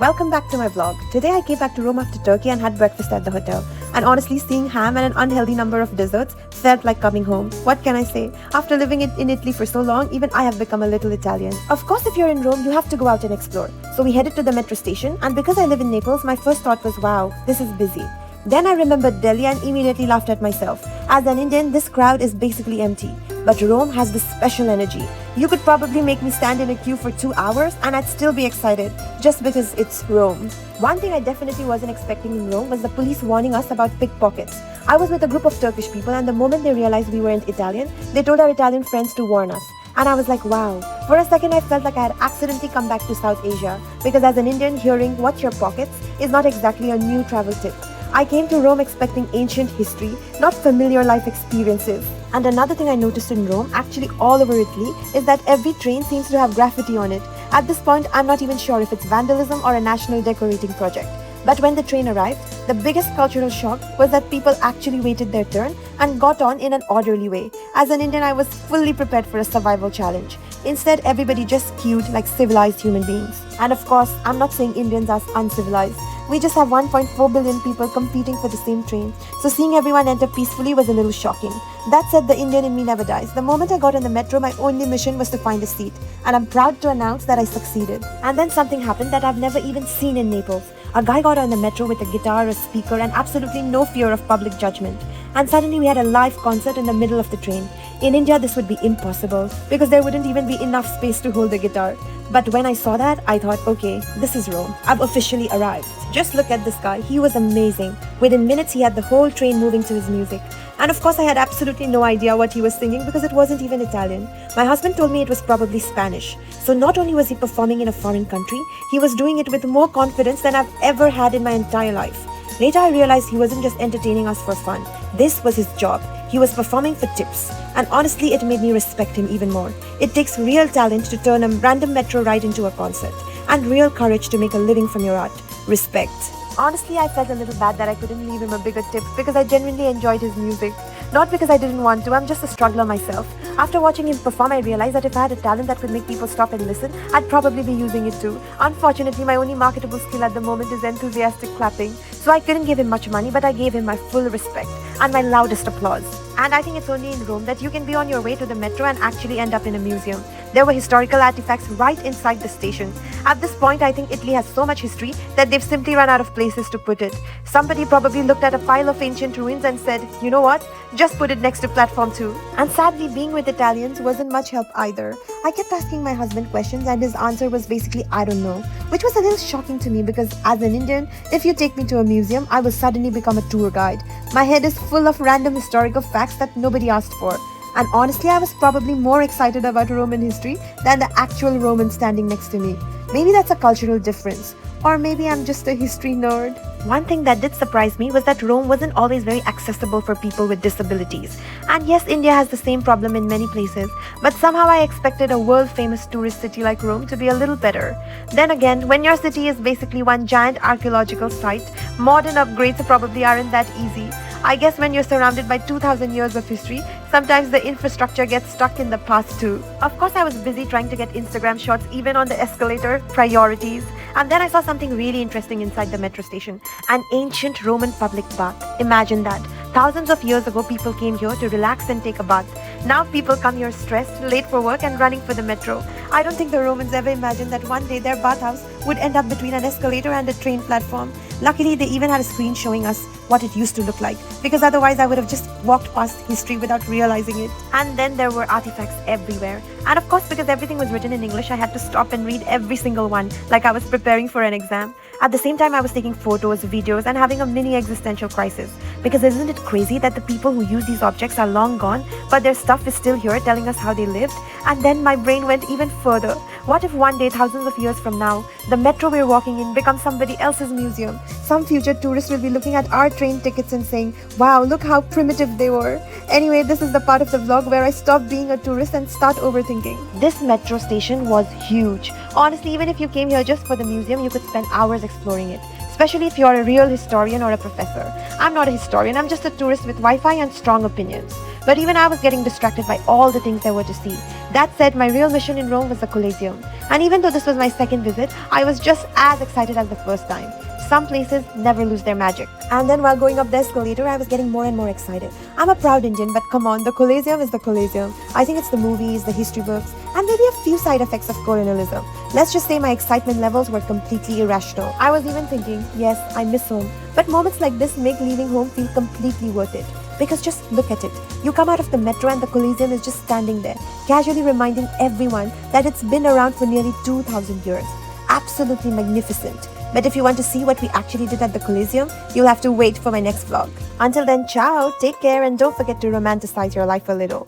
Welcome back to my vlog. Today I came back to Rome after Turkey and had breakfast at the hotel. And honestly, seeing ham and an unhealthy number of desserts felt like coming home. What can I say? After living in Italy for so long, even I have become a little Italian. Of course, if you're in Rome, you have to go out and explore. So we headed to the metro station, and because I live in Naples, my first thought was, wow, this is busy. Then I remembered Delhi and immediately laughed at myself. As an Indian, this crowd is basically empty. But Rome has this special energy. You could probably make me stand in a queue for 2 hours and I'd still be excited, just because it's Rome. One thing I definitely wasn't expecting in Rome was the police warning us about pickpockets. I was with a group of Turkish people, and the moment they realized we weren't Italian, they told our Italian friends to warn us. And I was like, wow. For a second, I felt like I had accidentally come back to South Asia, because as an Indian, hearing "watch your pockets" is not exactly a new travel tip. I came to Rome expecting ancient history, not familiar life experiences. And another thing I noticed in Rome, actually all over Italy, is that every train seems to have graffiti on it. At this point, I'm not even sure if it's vandalism or a national decorating project. But when the train arrived, the biggest cultural shock was that people actually waited their turn and got on in an orderly way. As an Indian, I was fully prepared for a survival challenge. Instead, everybody just queued like civilized human beings. And of course, I'm not saying Indians are uncivilized. We just have 1.4 billion people competing for the same train, so seeing everyone enter peacefully was a little shocking. That said, the Indian in me never dies. The moment I got on the metro, my only mission was to find a seat, and I'm proud to announce that I succeeded. And then something happened that I've never even seen in Naples. A guy got on the metro with a guitar, a speaker, and absolutely no fear of public judgment. And suddenly we had a live concert in the middle of the train. In India, this would be impossible, because there wouldn't even be enough space to hold the guitar. But when I saw that, I thought, okay, this is Rome. I've officially arrived. Just look at this guy. He was amazing. Within minutes, he had the whole train moving to his music. And of course, I had absolutely no idea what he was singing because it wasn't even Italian. My husband told me it was probably Spanish. So not only was he performing in a foreign country, he was doing it with more confidence than I've ever had in my entire life. Later, I realized he wasn't just entertaining us for fun. This was his job. He was performing for tips. And honestly, it made me respect him even more. It takes real talent to turn a random metro ride into a concert, and real courage to make a living from your art. Respect. Honestly, I felt a little bad that I couldn't leave him a bigger tip because I genuinely enjoyed his music. Not because I didn't want to, I'm just a struggler myself. After watching him perform, I realized that if I had a talent that could make people stop and listen, I'd probably be using it too. Unfortunately, my only marketable skill at the moment is enthusiastic clapping. So I couldn't give him much money, but I gave him my full respect and my loudest applause. And I think it's only in Rome that you can be on your way to the metro and actually end up in a museum. There were historical artifacts right inside the station. At this point, I think Italy has so much history that they've simply run out of places to put it. Somebody probably looked at a pile of ancient ruins and said, you know what? Just put it next to platform 2. And sadly, being with Italians wasn't much help either. I kept asking my husband questions and his answer was basically, I don't know. Which was a little shocking to me because as an Indian, if you take me to a museum, I will suddenly become a tour guide. My head is full of random historical facts that nobody asked for. And honestly, I was probably more excited about Roman history than the actual Roman standing next to me. Maybe that's a cultural difference. Or maybe I'm just a history nerd. One thing that did surprise me was that Rome wasn't always very accessible for people with disabilities. And yes, India has the same problem in many places, but somehow I expected a world-famous tourist city like Rome to be a little better. Then again, when your city is basically one giant archaeological site, modern upgrades probably aren't that easy. I guess when you're surrounded by 2,000 years of history, sometimes the infrastructure gets stuck in the past too. Of course, I was busy trying to get Instagram shots even on the escalator, priorities. And then I saw something really interesting inside the metro station, an ancient Roman public bath. Imagine that. Thousands of years ago, people came here to relax and take a bath. Now people come here stressed, late for work and running for the metro. I don't think the Romans ever imagined that one day their bathhouse would end up between an escalator and a train platform. Luckily, they even had a screen showing us what it used to look like, because otherwise I would have just walked past history without realizing it. And then there were artifacts everywhere. And of course, because everything was written in English, I had to stop and read every single one, like I was preparing for an exam. At the same time, I was taking photos, videos, and having a mini existential crisis. Because isn't it crazy that the people who use these objects are long gone, but their stuff is still here telling us how they lived? And then my brain went even further. What if one day, thousands of years from now, the metro we're walking in becomes somebody else's museum? Some future tourist will be looking at our train tickets and saying, wow, look how primitive they were. Anyway, this is the part of the vlog where I stop being a tourist and start overthinking. This metro station was huge. Honestly, even if you came here just for the museum, you could spend hours exploring it. Especially if you're a real historian or a professor. I'm not a historian, I'm just a tourist with Wi-Fi and strong opinions. But even I was getting distracted by all the things there were to see. That said, my real mission in Rome was the Colosseum. And even though this was my second visit, I was just as excited as the first time. Some places never lose their magic. And then while going up the escalator, I was getting more and more excited. I'm a proud Indian, but come on, the Colosseum is the Colosseum. I think it's the movies, the history books, and maybe a few side effects of colonialism. Let's just say my excitement levels were completely irrational. I was even thinking, yes, I miss home. But moments like this make leaving home feel completely worth it. Because just look at it. You come out of the metro and the Colosseum is just standing there, casually reminding everyone that it's been around for nearly 2,000 years. Absolutely magnificent. But if you want to see what we actually did at the Colosseum, you'll have to wait for my next vlog. Until then, ciao, take care, and don't forget to romanticize your life a little.